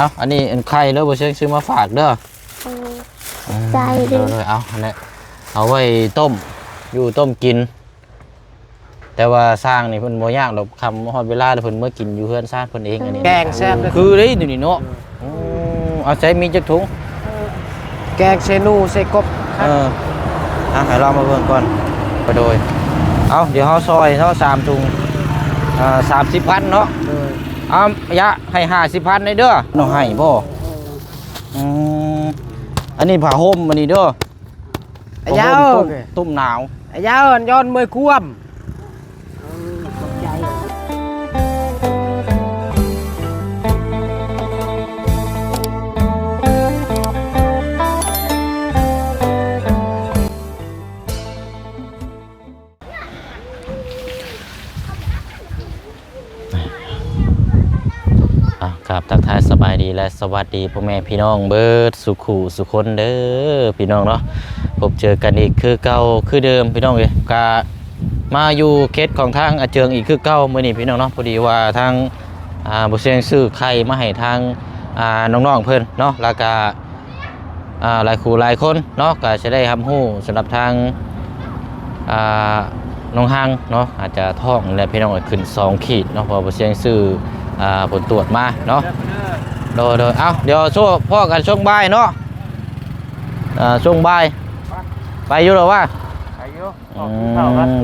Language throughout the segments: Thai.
เอาอันนี้ไข่แล้วบ่เชียงซื้อมาฝากเด้อใจดิเอาอันนี้เอาไว้ต้มอยู่ต้มกินแต่ว่าสร้างนี่เพิ่นบ่ยากดอกคำฮอดเวลาเพิ่นเมื่อกินอยู่เฮือนซ่านเพิ่นเองอันนี้แกงแซ่บคือเด้นี่เนาะเอาใช้มีจักถุงแกงเซนูเซกบให้เรามาเบิ่งก่อนไปโดยเอาเดี๋ยวเฮาซอยเฮา3ถุง30,000เนาะเอายะให้50,000ได้เด้อน้องให้บ่อันนี้ผ้าห่มอันนี้เด้อไอ้ยาวตุ้มหนาวไอ้ยาวย้อนมือควมครับทักทายสบายดีและสวัสดีพ่อแม่พี่น้องเบิดสุขุสุคนเด้อพี่น้องเนาะพบเจอกันอีกคือเก่าคือเดิมพี่น้องเลยกามาอยู่เคสของทางอาเจิงอีกคือเก่าเมื่อนี้พี่น้องเนาะพอดีว่าทางบุเซียงซื้อไข่มาให้ทางน้องๆเพิ่นเนาะแล้วก็หลายครูหลายคนเนาะก็จะได้ทำหู้สำหรับทางน้องฮังเนาะอาจจะท้องและพี่น้องขึ้น2 ขีดเนาะพอบุเซียงซื้อผลตรวจมาเนาะโดยเดี๋ยวช่วงพ่อกันช่วงบ่ายเนาะช่วงบ่ายไปอยู่หรอวะไปอยู่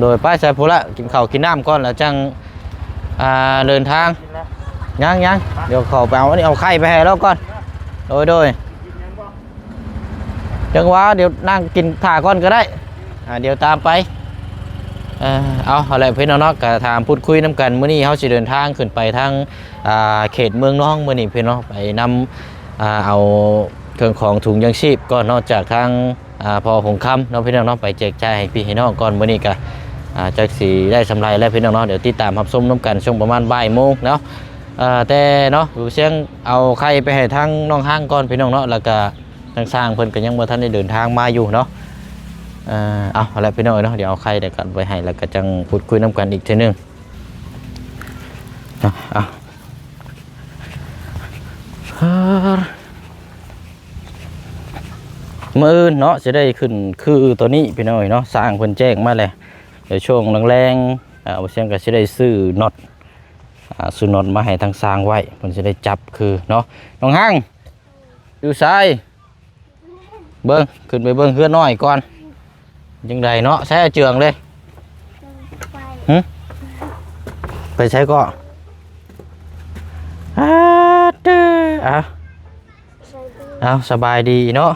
โดยป้ายใส่พูละกินข้าวกินน้ำก่อนแล้วจังเดินทางยังเดี๋ยวเขาไปเอาอันนี้เอาไข่ไปให้แล้วก่อนโดยจังหวะเดี๋ยวนั่งกินถ่าก่อนก็ได้เดี๋ยวตามไปเอาอะไรพี่น้องก็ถามพูดคุยน้ำกันเมื่อนี้เขาจะเดินทางขึ้นไปทางเขตเมืองน้องเมื่อนี้พี่น้องไปนำเอาเครื่องของถุงยังชีพก่อนนอกจากทางพอหงคำน้องพี่น้องไปแจกจ่ายให้พี่ให้น้องก่อนเมื่อนี้ก็จากสีได้สำไรแล้วพี่น้องเดี๋ยวติดตามรับชมน้ำกันช่วงประมาณบ่ายโมงเนาะแต่เนาะเสียงเอาใครไปให้ทางน้องห้างก่อนพี่น้องเนาะแล้วก็ทางสร้างเพิ่นก็ยังบ่ทันได้เดินทางมาอยู่เนาะเอาอะไรพี่น้อยเนาะเดี๋ยวเอาไข่เดี๋ยวกันไปให้แล้วก็จังพูดคุยน้ำกันอีกทีนึงมือเนาะจะได้ขึ้นคือตัวนี้พี่น้อยเนาะสร้างเพิ่นแจ้งมาเลยเดี๋ยวช่วงแรงเอาเสียงก็จะได้ซื้อน็อตซื้อน็อตมาให้ทางสร้างไว้เพิ่นจะได้จับคือเนาะน้องห้างอยู่ซ้ายเบิ้งขึ้นไปเบิ้งเฮือน้อยก่อนยังไงเนาะใช้เจืองเลยไปใช้ก็เอาสบายดีเนาะ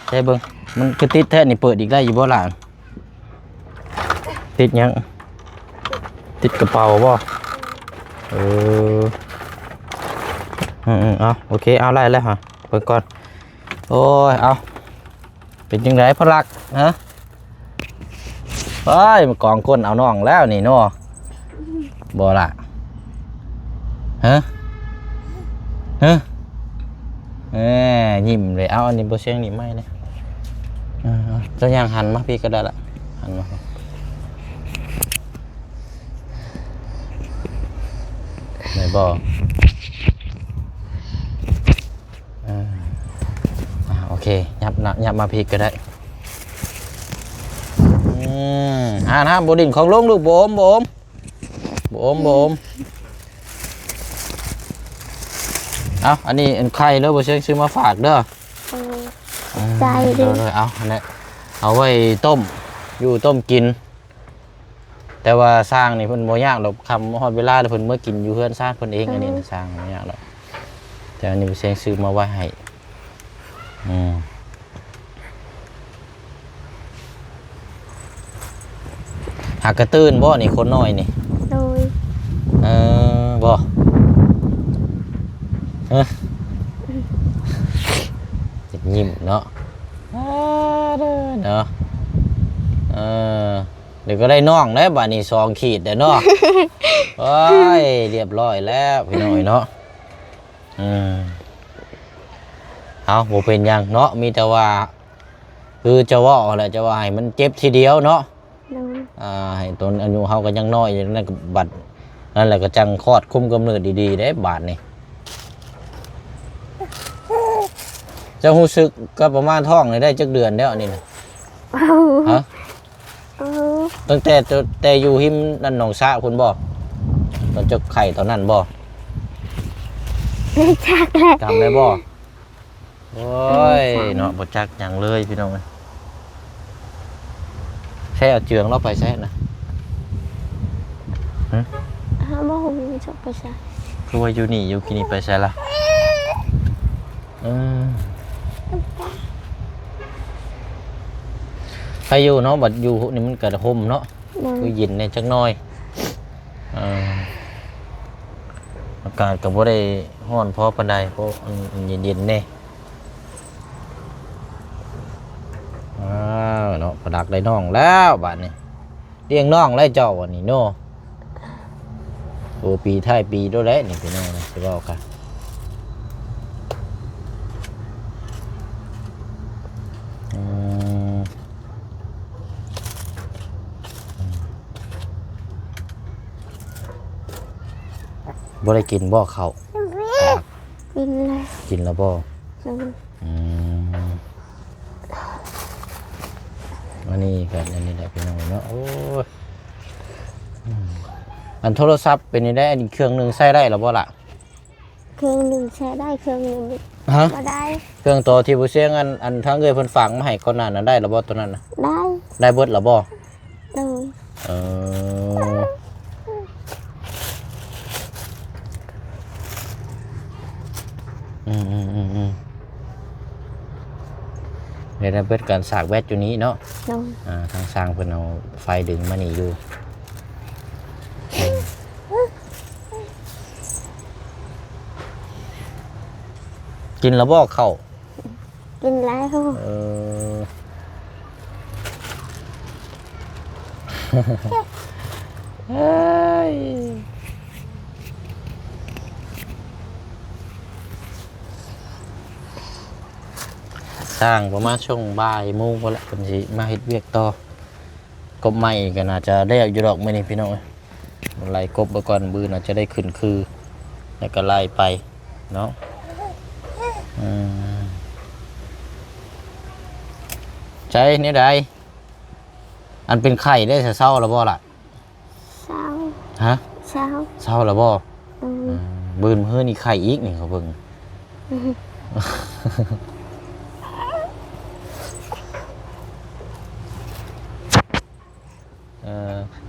ใช้เบิ้งมันคือติดแท้นี่เปิดอีกได้อยู่บ่หล่ะติดยังติดกระเป๋าบ่เอาโอเคเอาไล่แล้วฮะเปิดก่อนโอ้ยเอาเป็นยังไงพลักฮะเฮ้ยมันกองก้นเอาน้องแล้วนี่เนาะบ่ล่ะฮะยิ้มเลยเอาอันนี้บ่เสียงนี่ไม่เลยจะยังหันมาพี่ก็ได้ละหันมาไหนบ่โอเคยับมาพี่ก็ได้น้ำบดินของลุงลูกโบมเอาอันนี้ไข่แล้วบ่เชียงซื้อมาฝากเด้อใจดิเอาอันนี้เอาไว้ต้มอยู่ต้มกินแต่ว่าสร้างนี่เพิ่นบ่ยากดอกคำฮอดเวลาเพิ่นเมื่อกินอยู่เฮือนซ่านเพิ่นเองอันนี้สร้างบ่ยากดอกแต่อันนี้บ่เชียงซื้อมาไว้ให้หากกระตื้นบ่นี่คนน้อยนี่โดยบ่ยิ้มเนาะเนาะเดี๋ยวก็ได้น้องแล้วบ้านนี้2 ขีดเดี๋ยวเนาะโอ้ยเรียบร้อยแล้วพี่น้อยเนาะเอาบ่เป็นยังเนาะมีแต่ว่าคือจะว่าอะไรจะว่าให้มันเจ็บทีเดียวเนาะให้ตนอายุเฮาก็ยังน้อยนั่นก็บัดนั่นแหละก็จังคลอดคุมกำเนิดดีๆได้บาดนี่ เจ้ารู้สึกก็ประมาณท้องนี่ได้จักเดือนแล้วนี่น่ะ เอา ฮะ เอา ตั้งแต่อยู่หิมนั่นหนองสะคุณบ่ตอนเจ้าไข่ตอนนั้นบ่ ได้จักแหละ จำได้บ่โอ้ยเนาะบ่จักหยังเลยพี่น้องใช่เอาเจืองเราไปใช่นะ ห้าโมงมีจบไปใช่ คือว่าอยู่นี่อยู่กินนี่ไปใช่ละไปอยู่เนาะบัดอยู่นี่มันเกิดห่มเนาะ โดย คือเย็นในจักหน่อยอากาศก็บ่ได้ร้อนพอปานใดเพราะมันเย็นๆแน่เนาะประดักได้น้องแล้วบัดนี้เลี้ยงน้องแล้วเจ้าวันนี้เนาะโอ้ปีท้ายปีด้วยแหละนี่พี่น้องนะสิเว้ากันบ่ได้กินบ่ข้าว กินเลย กินแล้วบ่ โดย อันนี้กันอันนี้แหละพี่น้องเนาะโอ้ยอันโทรศัพท์เป็นนี่ได้อันเครื่องหนึงใช้ได้หรือบ่ล่ะ เครื่องหนึ่งใช้ได้เครื่องหนึ่ง ฮะ ก็ได้ เครื่องตัวที่ผู้เสียงอันทั้งเอ้ยเพิ่นฝังมาให้ก่อนหน้านั้นได้หรือบ่ตัวนั้นน่ะ ได้ ได้เบิดหรือบ่ โดย เอออืมเดี๋ยวได้เบิดการสากแวดอยู่นี้เนาะ โดย ทางสร้างเพิ่นเอาไฟดึงมานี่อยู่กินแล้วบ่เข้า กินแล้ว เออ เฮ้ยสร้างประมาณช่วงบ่ายโมงพอละเพิ่นสิมาเฮ็ดเวียกต่อกบใหม่ก็น่าจะได้อยู่ดอกมื้อนี้พี่น้องไล่กบไปก่อนบื้อน่าจะได้ขึ้นคือแล้วก็ไล่ไปเนาะใจนี่ใดอันเป็นไข่ได้เศร้าแล้วบ่ล่ะ เช้า ฮะ เช้า เศร้าแล้วบ่ อืม บืนเพื่อนี่ไข่อีกนี่เขาเบิ่ง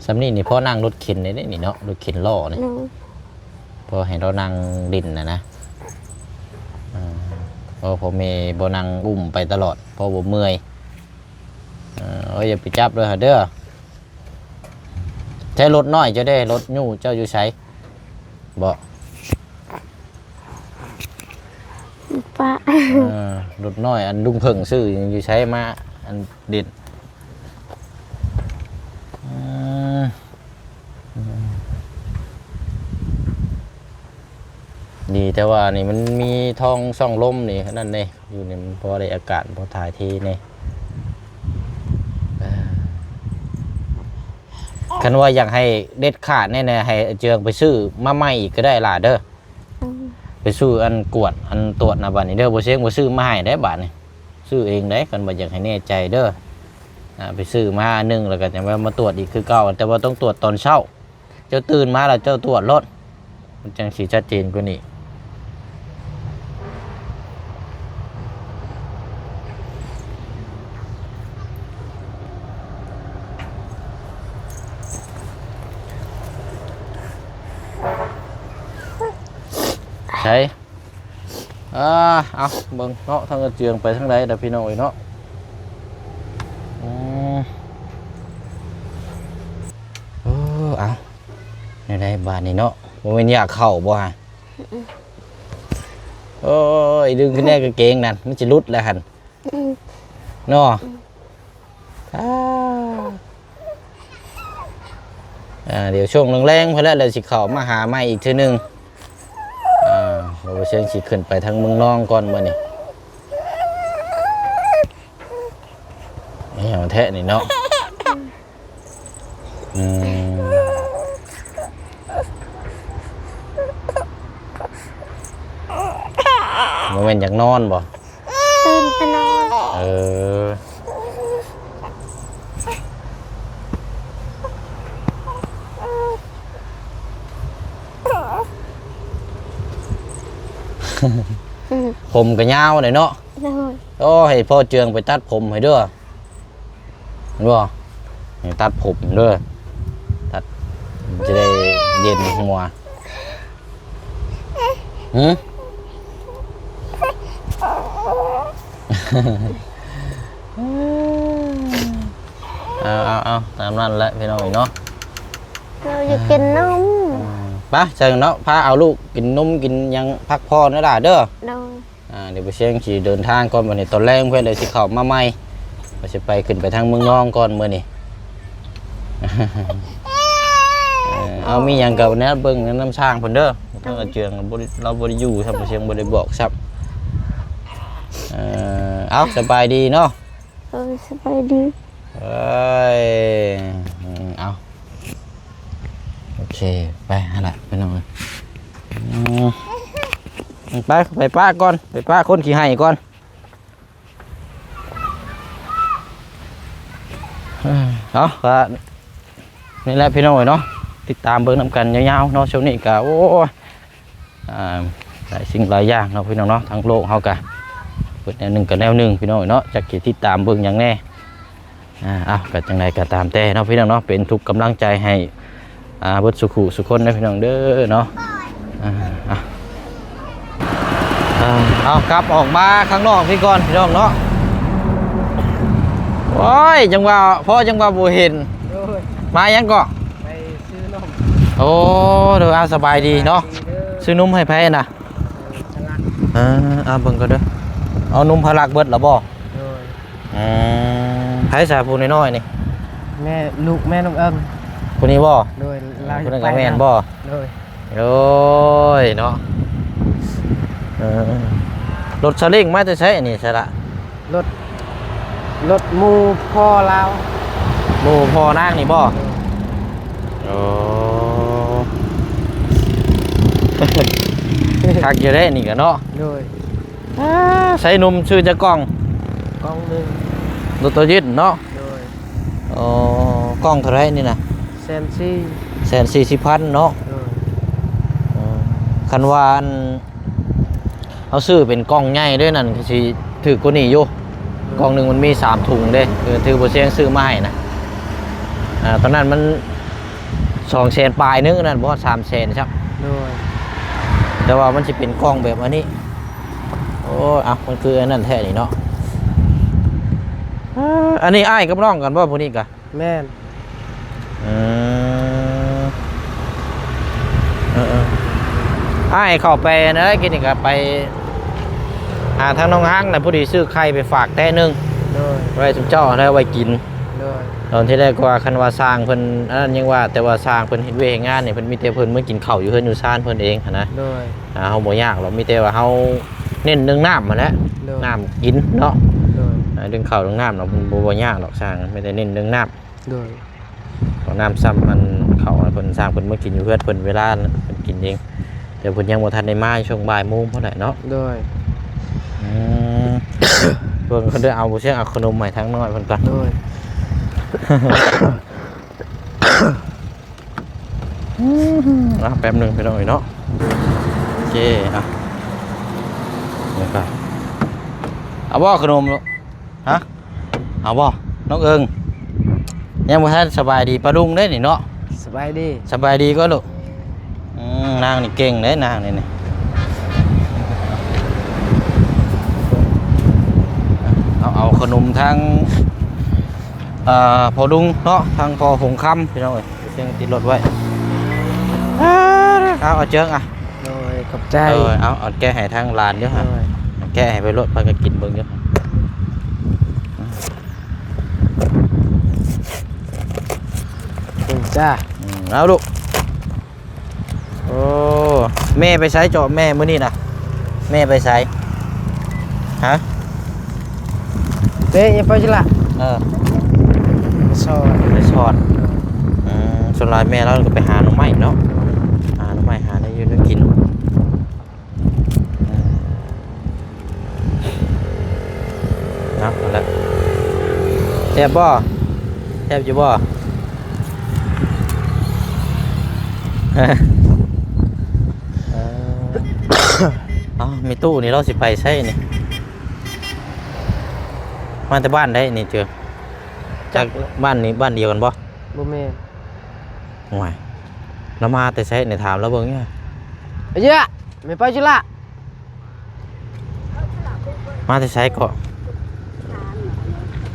สำนี่นี่พ่อนั่งรถเข็นได้นี่เนาะรถเข็นล่อนี่ โดย พอเห็นเรานั่งดินนะพอผมเมย์บ่นั่งอุ้มไปตลอดเพอผมเมื่อยอย่าไปจับเลยเด้อใช้รถน้อยจะได้รถยู่เจ้าอยู่ใช้บ่ ป้าร ถน้อยอันลุงเพิ่งซื้ออยู่ใช้มาอันเด่นดีแต่ว่านี่มันมีทองส่องลมนี่นั่นเองอยู่ในมันพอได้อากาศพอถ่ายทีนี่คันว่าอยากให้เด็ดขาดแน่ๆให้เจืองไปซื้อมาใหม่อีกก็ได้ล่ะเด้อไปซื้ออันกวดอันตรวจนะบัดนี้เด้อบ่เสียงบ่ซื้อมาให้ได้บัดนี่ซื้อเองได้กันบ่อยากให้แน่ใจเด้อไปซื้อมาอันนึงแล้วก็จะมาตรวจอีกคือเก่าแต่ว่าต้องตรวจตอนเช้าเจ้าตื่นมาแล้วเจ้าตรวจรถมันจังสิชัดเจนกว่านี้ใช่เอาเบิ่งเนาะทางเจืองไปทางใดเด้อพี่น้องเนาะเอาในใดบ้านนี่เนาะบ่แม่นอยากเข้าบ่ฮะโอ้ยดึงขึ้นแน่กางเกงนั่นมันสิหลุดแล้วหั่นเนาะเดี๋ยวช่วงแรงๆพอแล้วเดี๋ยวสิเข้ามาหาใหม่อีกทีนึงเราเชิญสิขึ้นไปทางเมืองนองก่อนมื้อนี้นี่เอาแท้นี่เนาะบ่แม่นอยากนอนบ่ โด อ ผมก็ยาวเลยเนาะ โดย โอ้ให้พ่อเจืองไปตัดผมให้เด้อเห็นบ่ให้ตัดผมเด้อตัดมันจะได้เย็นหัวหืม เอาตามนั้นแหละพี่น้องเนาะ เราอยากกินนม ไปเชิญเนาะพาเอาลูกกินนมกินยังพักพอนะด่าเด้อ โดย เดี๋ยวไปเชียงขี่เดินทางก่อนวันนี้ตอนแรกเพื่อนเลยสิเข้ามาใหม่เราจะไปขึ้นไปทางเมืองน้องก่อนมื้อนี้ เอามีหยังกับเนี้ยเบิ่งน้ำช่างเพิ่นเด้อเพิ่นเจืองเราบ่ได้อยู่ครับเชียงบ่ได้บอกครับเอาสบายดีเนาะ โดยสบายดี เอ้ยเอาโอเคไปหั่นล่ะไปน้องไปป้าก่อนไปป้าคนขี้ให้ก่อนเอาก็นี่แหละพี่น้องเนาะติดตามเบิ่งนำกันยาวๆเนาะช่วงนี้ก็โอ้หลายสิ่งหลายอย่างเนาะพี่น้องเนาะทั้งโลกเฮาก็เปิดแนวหนึ่งกับแนวหนึ่งพี่น้องเนาะจักสิติดตามเบิ่งอย่างแน่เอาก็จังไดก็ตามแต่เนาะพี่น้องเนาะเป็นทุกกำลังใจให้เบิดสุขุสุคนนะพี่น้องเด้อเนาะเอากลับออกมาข้างนอกพี่ก่อนพี่น้องเนาะโอ้ยจังว่าพ่อจังว่าบ่เห็นมายังก็ ไปซื้อนม โอ้เด้อสบายดีเนาะซื้อนมให้แพ้น่ะเบิ่งก็เด้อเอานมพลักเบิดแล้วบ่ โดย ไผสาผู้น้อยๆนี่ แม่ลูกแม่น้องเอิง ผู้นี้บ่ โดยเรา ผู้นั้นก็แม่นบ่ โดย โอ้ยเนาะรถซาเล้งมาจะใช้อันนี้ใช่ละ รถหมูพ่อเรา หมู่พอนางนี่บ่โอ้ คักอยู่ได้นี่ก็เนาะ โดย ใส่นมชื่อจะกล้อง กล้องหนึ่ง รถตัวยึดเนาะ โดย อ๋อกล้องเท่าไรนี่นะ แซมซี่ 140,000เนาะ โดย คันว่าอันเอาซื้อเป็นกล้องใหญ่ด้วยนั่นคือสิถือกว่านี้อยู่กล้องหนึงมันมี3ถุงเด้คือถือบ่เสียงซื้อมาให้นะตอนนั้นมัน200,000ปลายนึงนั่นบ่300,000ครับ โดย แต่ว่ามันสิเป็นกล้องแบบอันนี้โอ้มันคืออันนั้นแท้นี่เนาะอันนี้อ้ายกับน้องกันบ่พวกนี้กะ แม่น อ้ายเข้าไปนะกินนี่ก็ไปหาทางน้องห้างนะผู้ดีซื้อไข่ไปฝากแท้นึง โดย ไว้สุเจ้าแล้วไว้กิน โดย ตอนที่แรกก็ว่าคันว่าสร้างเพิ่นอันนั้นยังว่าแต่ว่าสร้างเพิ่นเฮ็ดเวยงานนี่เพิ่นมีแต่เพิ่นมื้อกินข้าวอยู่เพิ่นอยู่ซ่านเพิ่นเองหันนะ โดย เฮาบ่ยากหรอกมีแต่ว่าเฮาเน้นเรื่องน้ำมาแหล้ว โดย น้ำกินเนาะ โดย เรื่องข้าวเรื่องน้ำเนาะมันบ่ยากหรอกสร้างไม่ได้เน้นเรื่องน้ โดย ำของน้ำซ้ำมันเขาเพิ่นสร้างเพิ่นมื้อกินอยู่เพื่อนเพิ่นเวลาเพิ่นกินเองแต่เพิ่นยังบ่ทันได้มาช่วงบ่ายโมงเท่าไหร่เนาะ โดย เพิ่นเขาได้เอาบ่เสียงเอาขนมใหม่ทั้งน้อยเพิ่นก่อน โดย แป๊บหนึงไปหน่อยเนาะโอเคนี่ก็เอาบ่ขนมลูกฮะเอาบ่น้องเอิงยังบ่ทันสบายดีปะลุงเด้นี่เนาะ สบายดี สบายดีก็ลูกนางนี่เก่งเด้นางนี่เอาขนมทางพอดุงเนาะทางพอหงคำพี่น้องเอ้ยเสียงติดรถไว้เอาเจิงโดยขอบใจ เอาแก้ให้ทางลานเยอะฮะ โดย แก้ให้ไปรถพากันกินเบิ่งเยอะ จ้า เอาลูกโอ้แม่ไปใช้จอบแม่มื้อนี้นะแม่ไปใช้ฮะ เต้ยังไปชิละสอน ไปสอนส่วนหลายแม่เราก็ไปหาหน่อไม้เนาะหาหน่อไม้หาได้อยู่ได้กิน เนาะนั่นแหละแซ่บบ่แซ่บอยู่บ่ เอามีตู้นี่เราสิไปใช่นี่มาแต่บ้านได้นี่เจอจากบ้านนี้บ้านเดียวกันบ่ บ่แม่น ห่วยเรามาแต่ใช่ในถามแล้วเบิ่งเนี่ย เยอะไม่ไปจุละ มาแต่ใช่ก็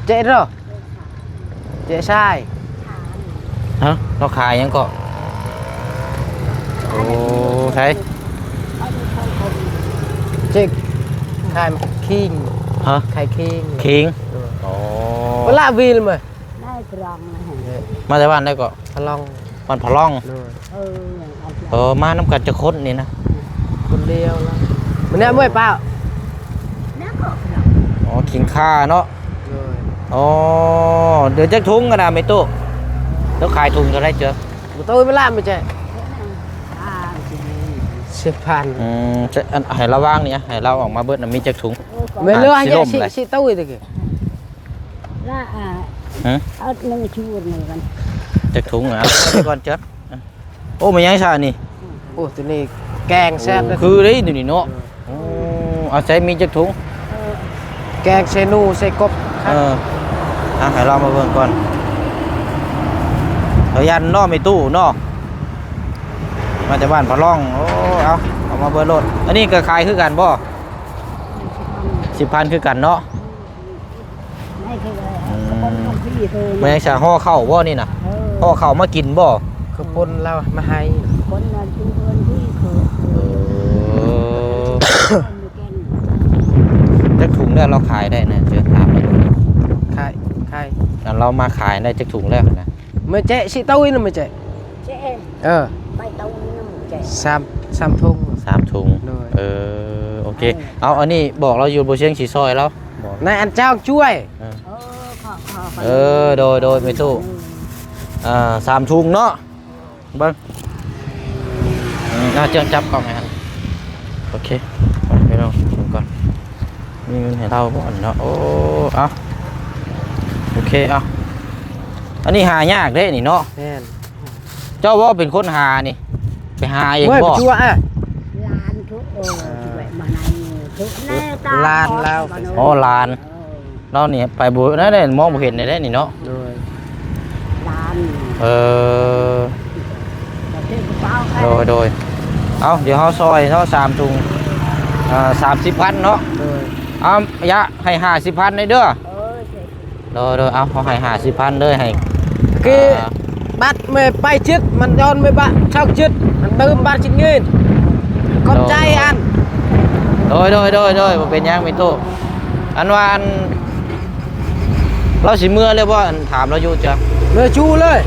เจ๊เหรอเจ๊ใช่ ฮะเราขายยังก็โอ้ใช่ เจ๊ขายคิง ฮะ ขายคิง คิงโอ้ เวลาวีลมั้ย มาแต่บ้านได้ก็ พลัง บ้านพะล่องมาน้ำกัดจะค้นนี่นะ คนเดียวแล้วมันเนี่ยเมื่อยเปล่า อ๋อขิงค่าเนาะอ๋อเดี๋ยวจะทุงกันนะไม่ตู้แล้วขายทุงจะได้เจอ บ่ตู้เวลาไม่ใช่จะให้เราว่างเนี่ยให้เราออกมาเบิดน่ะมีจักถุง ไม่เลือกให้สิตู้อีกที ละเอาหนึ่งชูหนึ่งกัน จักถุงอ่ะก่อนเจ็บโอ้มันยังซานี่ โอ้ตัวนี้แกงแซ่บ คือได้ดูนี่เนาะเอาใช้มีจักถุง แกงเซนูใส่กบ ให้เรามาเบิ่งก่อนเรายันเนาะไม่ตู้เนาะมาจากบ้านพะล่องโอ้เอามาเบิ่งรถอันนี้ก็ขายคือกันบ่10,000คือกันเนาะ ไม่เคยคนพี่เธอ มันยังจะห่อข้าวบ่นี่น่ะห่อข้าวมากินบ่ ขปนเรามาให้ คนนั้นคือคนที่คือ จักถุงแล้วเราขายได้นะเจอถามเลย ขาย เรามาขายได้จักถุงแล้วนะ ไม่เจ๊สิตู้อีกนะไม่เจ๊ เจ๊ ไปตรงนี้น้ำเจ๊ 3ทุ่ง 3ถุงโอเคเอาอันนี้บอกเราอยู่บนเชียงสีซอยแล้ว นายอันเจ้าช่วย โดยไม่ตู้3ถุงเนาะเบิ้งเจ้าจับกล่องไงครับโอเคไปลองดูก่อนมีเงินให้เราก่อนเนาะโอ้เอาโอเคเอาอันนี้หายากเด้นี่เนาะ แม่น เจ้าว่าเป็นคนหานี่ไปหาเองบ่ ลานทุกมาในทุกแน่ตา ลานแล้ว อ๋อลานเราเนี่ยไปบุนั่นเลยมองบ่เห็นได้นี่เนาะ ลาน โดยเอาเดี๋ยวเขาซอยเขา3ถุง30,000เนาะเอายะให้50,000ได้เด้อโดยเอาเขาให้50,000เลยให้ คือบัตรไม่ไปชิดมันย้อนไม่บะชอบชิดมันตื่มบัตรชิดเงินขอบใจอัน โดยบ่เป็นหยังไม่โตอันว่าอันเราสิเมื่อเลยบ่อันถามเราอยู่จ้ะ เมื่อชูเลย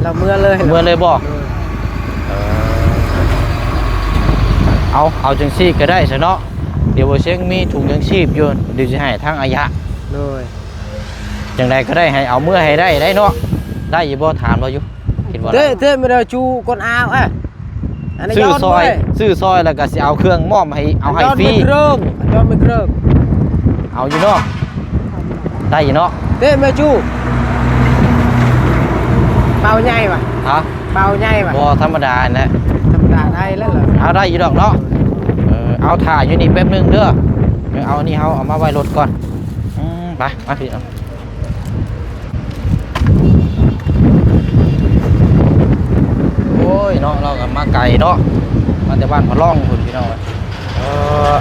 เราเมื่อเลย เมื่อเลยบ่เอาจังซี่ก็ได้ซะเนาะเดี๋ยวบ่เชียงมีถุงยังชีพอยู่เดี๋ยวสิให้ทางอายะ เลย จังไดก็ได้ให้เอาเมื่อให้ได้เนาะได้อยู่บ่ถามเราอยู่คิดว่า เต้ไม่ได้ชูคนเอาอันนี้ ซื้ ย้ อ อน ซอยแล้วก็สิเอาเครื่องมอบให้เอาให้ฟรี ย้อนไม่เครื่อง เอาอยู่เนาะได้อยู่เนาะ เต้ไม่ชูเบาใหญ่ป่ะ ฮะ เบาใหญ่ป่ะ บ่ธรรมดานะ ธรรมดาได้แล้วเหรอ เอาได้อยู่ดอกเนาะเอาถ่ายอยู่นี่แป๊บนึงเด้อเดี๋ยวเอานี่เอามาไว้รถก่อนไปมาพี่เอาโอ้ยเนาะเราก็มาไกลเนาะมาแต่บ้านพะล่องคุณพี่น้อง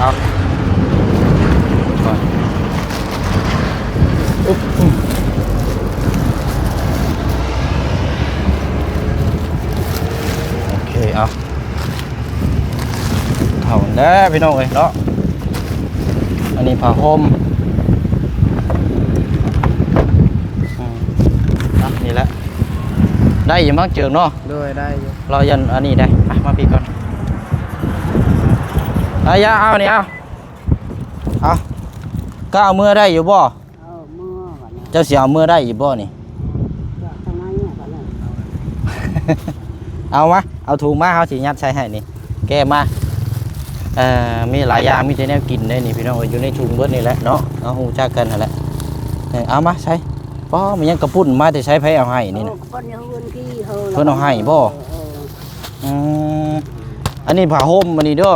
เอาก่อนโอเคเอาเท่านั้นแหละพี่น้องเอ้ยเนาะอันนี้ผ้าห่มนี่แหละได้อยังมั้งเจิงเนาะ ด้วยได้อยู่ เรายันอันนี้ได้มาพี่ก่อนเอานี่เอาก้าวเมื่อได้อยู่บ่ เมื่อวันนี้ เจ้าเสียเอาเมื่อได้อยู่บ่นี่ ทางนั้นเนี่ยก่อนเลย เอามาเอาถุงมาเขาสิยัดใส่ให้นี่แก้มา มีหลายอย่างมีแต่แนวกินได้นี่พี่น้องอยู่ในถุงเบิดนี่แหละเนาะเอาฮู้จักกันนั่นแหละเอามาใช้ป้อมันยังกระปุ่นมาแต่ใช้ไผเอาให้นี่นะเพิ่นเอาให้บ่อันนี้ผ้าห่มอันนี้เด้อ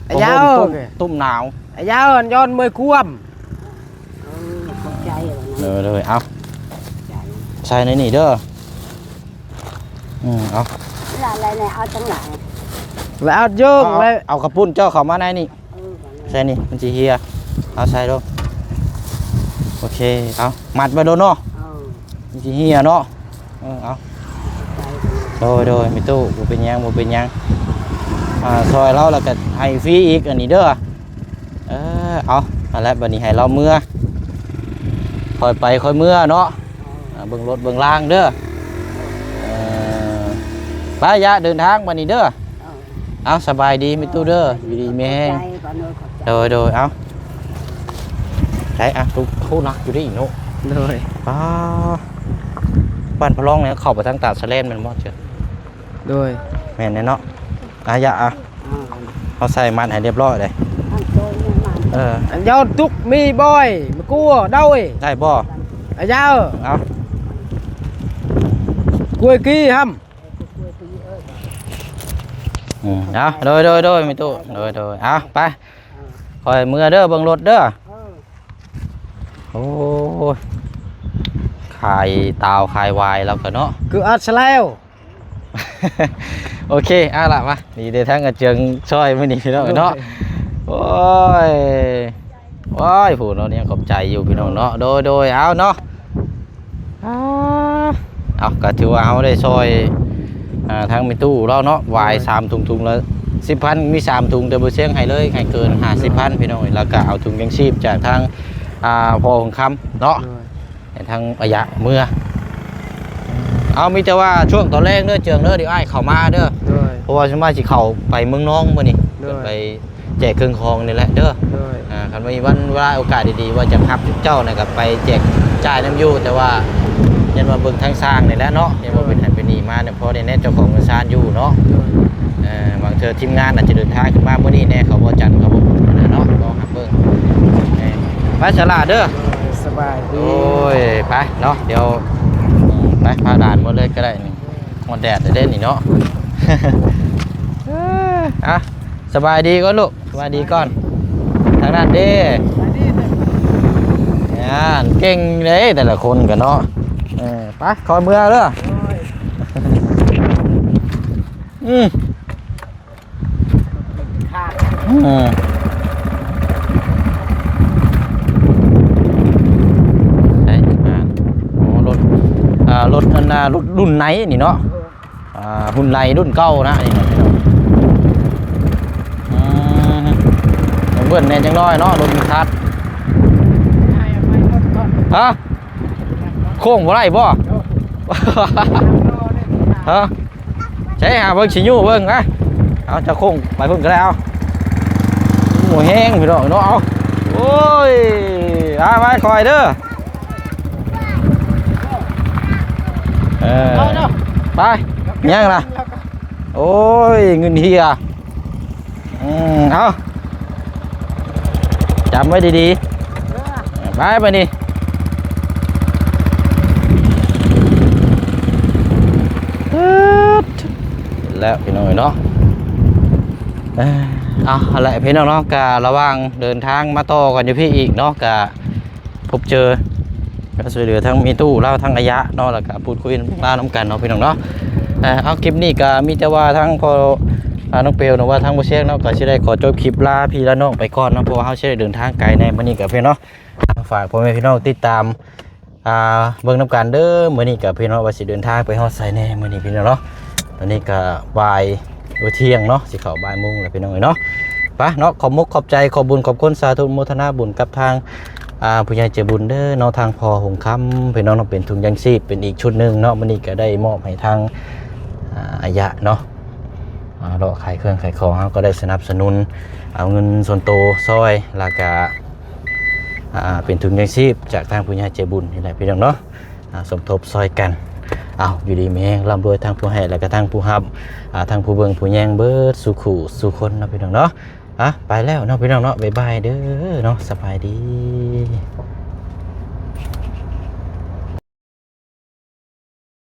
ไอ้ยาว ตุ้มหนาว ไอ้ยาวย้อนมือควม เลยเอาใส่ในนี่เด้อเอา อะไรเนี่ยเอาจังหลัง แล้วเอาโยกเลย เอากระปุ่นเจ้าเข้ามาในนี่ใส่นี่มันสิเฮียเอาใส่ดูโอเคเอามัดไปโดนเนาะมันสิเฮียเนาะเอาโดยมีตู้บ่เป็นหยังซอยเราแล้วก็ให้ฟรีอีกอันนี้เด้อเอาอะไรบัดนี้ให้เราเมื่อค่อยไปค่อยเมื่อเนาะเบิ่งรถเบิ่งล่างเด้อไปยะเดินทางบัดนี้เด้อเอาสบายดีมีตู้เด้ออยู่ดีมีแห้งโดยเอาใช่ทุกคู่นักอยู่ได้อีกโน่เลยบ้านพะล่องเนี่ยเข้าไปทางตาดสะเลนมันมอดเจอโดยแม่นเนาะยะเขาใส่มันให้เรียบร้อยเลยยาวตุกมีบอยมากู้เด้ยได้บ่ไอ้ยาวเอากล้วยกี้ฮัมโดยมีตู้โดยเอาไปคอยมือเด้อเบิ่งรถเด้อโอ้ยขายตาวขายวายแล้วกันเนาะคืออัดแล้ว โอเคล่ะมานี่เดี๋ยวทั้งกระเจิงช่อยมื้อนี้พี่น้องเนาะโอ้ยผู้เราเนี่ยขอบใจอยู่พี่น้องเนาะโดยเอาเนาะเอาก็ถือว่าเอาได้ช่อยทางมีตู้เราเนาะวาย3ถุงแล้ว10,000มี3ถุงแต่บ่เสี่ยงให้เลยให้เกิน50,000พี่น้องแล้วก็เอาถุงยังชีพจากทางพอของคำเนาะทางระยะเมื่อเอามีแต่ว่าช่วงตอนแรกเด้อเจิงเด้อเดี๋ยวอ้ายเข้ามาเด้อเพราะว่าฉันว่าสิเข้าไปเมืองน้องมื้อนี้ไปแจกเครื่องคองนี่แหละเด้อคันมีวันเวลาโอกาสดีๆว่าจะรับเจ้านะครับไปแจกจ่ายน้ำอยู่แต่ว่ายันมาเบิ่งทางสร้างนี่แหละเนาะยันมาเป็นหันเป็นนี่มาเนี่ยเพราะได้แน่เจ้าของเงินซานอยู่เนาะบางเธอทีมงานอาจจะเดินทางขึ้นมาเมื่อนี้แน่เขาบ่จันเขาบ่บุญเนาะลองหับเบิ่งไปฉลาดเด้อสบายดีโอ้ยไปเนาะเดี๋ยวไปพาด่านหมดเลยก็ได้นี่หมดแดดเด่นนี่เนาะสบายดีก่อนลูกสบายดีก่อนทางนั้นเด้เก่งเลยแต่ละคนกันเนาะไปคอยเมื่อเด้อรถรุ่นไหนนี่เนาะรุ่นไหนรุ่นเก่านะนี่เนาะเบื่อเนี่ยจังน้อยเนาะรถมีคัดฮะโค้งบ่ไรบ่ฮะใช่หาเบิ่งชิญูเบิ่งไงเอาจะโค้งไปเพิ่งก็ได้เอาหมูแห้งพี่น้องเนาะเอาโอ้ยไปคอยเด้อไปยังล่ะโอ้ยเงินเฮียเอาจำไว้ดีๆไปนี่แล้วพี่น้องเนาะอะไรพี่น้องเนาะกะระวังเดินทางมาต่อกันอยู่พี่อีกเนาะกะพบเจอก็ช่วยเหลือทั้งมีตู้แล้วทั้งระยะเนาะแล้วก็พูดคุยล่าน้ำกันเนาะพี่น้องเนาะเอาคลิปนี้ก็มีแต่ว่าทั้งพอน้องเปลวเนาะว่าทั้งผู้เชี่ยวเนาะก็จะได้ขอจบคลิปลาพี่ละน้องไปก่อนเนาะเพราะว่าเขาจะได้เดินทางไกลในมื้อนี้กับพี่เนาะฝากพ่อแม่พี่น้องติดตามเบิ่งน้ำกันเด้อมื้อนี้กับพี่น้องว่าสิเดินทางไปฮอดไสแน่มื้อนี้พี่น้องเนาะตอนนี้ก็บ่ายเที่ยงเนาะสิเข้าบ่ายโมงแล้วพี่น้องเนาะไปเนาะขอบมุกขอบใจขอบบุญขอบคุณสาธุโมทนาบุญกับทางผู้ใหญ่ใจบุญเด้อเนาะทางพอหงคำพี่น้องเป็นถุงยังชีพเป็นอีกชุดหนึ่งเนาะมื้อนี้ก็ได้มอบให้ทางอายะเนาะเราขายเครื่องขายของเขาก็ได้สนับสนุนเอาเงินส่วนโตซอยราคาเป็นถุงยังชีพจากทางผู้ใหญ่ใจบุญนี่แหละพี่น้องเนาะสมทบซอยกัน เอาอยู่ดีแม่งร่ำรวยทางผู้ให้แล้วก็ทางผู้รับทางผู้เบิ่งผู้แยงเบิดสู่ขู่สู่คนเนาะพี่น้องเนาะไปแล้วเนาะพี่น้องเนาะบ๊ายบายเด้อเนาะสบายดี